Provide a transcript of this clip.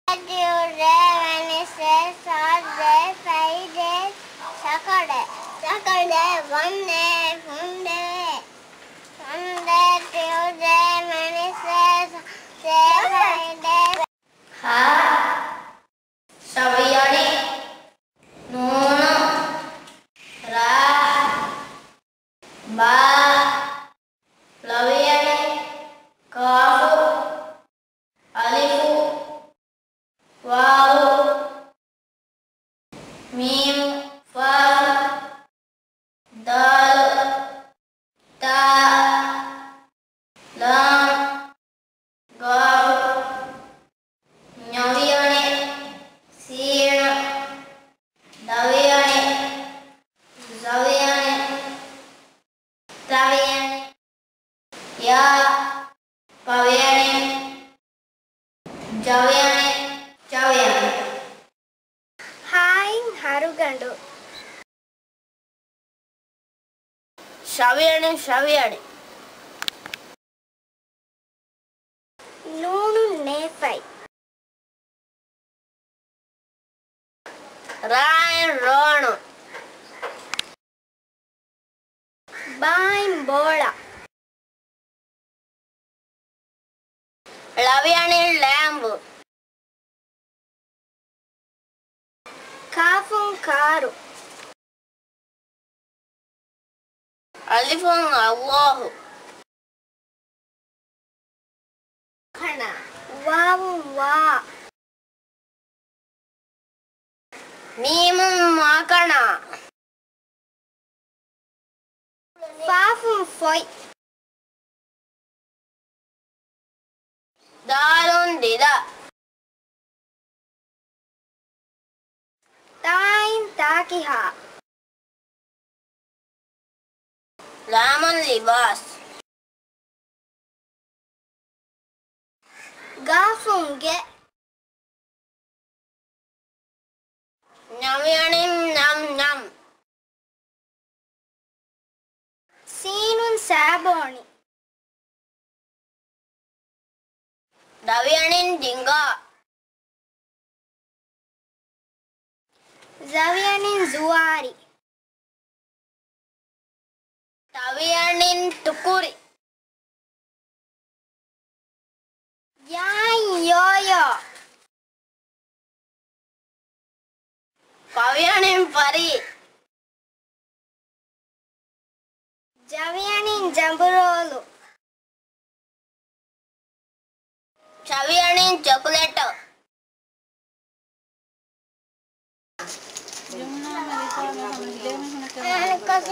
Tuesday, Wednesday, Thursday, Friday, Saturday, Monday, Tuesday, Wednesday, Thursday, Friday. Ha, Saviyani, Nono, Ra, Ba, Laviyani, Kafu, Alifu, Wawu, Mim, Fa, Dal, Ta, Lam, Gafu, Nyaviyani, Sina, Daviyani, Zaviyani, Traviyani, Ya, Paviyani, Javiyani, Javiyani. Hi, harugandu. Shaviyani. Nunu nefai. Ryan Rono. Bain bola. Laviyani Lambu. Kafum karu. Alifun Allahu. Kana. Wawum wa. Mimun Makana. Fafum foi. Dalun Dida. Tain takiha. Lamun Libas. Gafum ge. Nyaviyani Nam. Sinun saboni. Daviyani Dinga. Zaviyanin zuari. Taviyani Tukuri. Yain yoyo. Paviyani Pari. Javiyanin jamburolu. Chaviyani Chocolate. Casi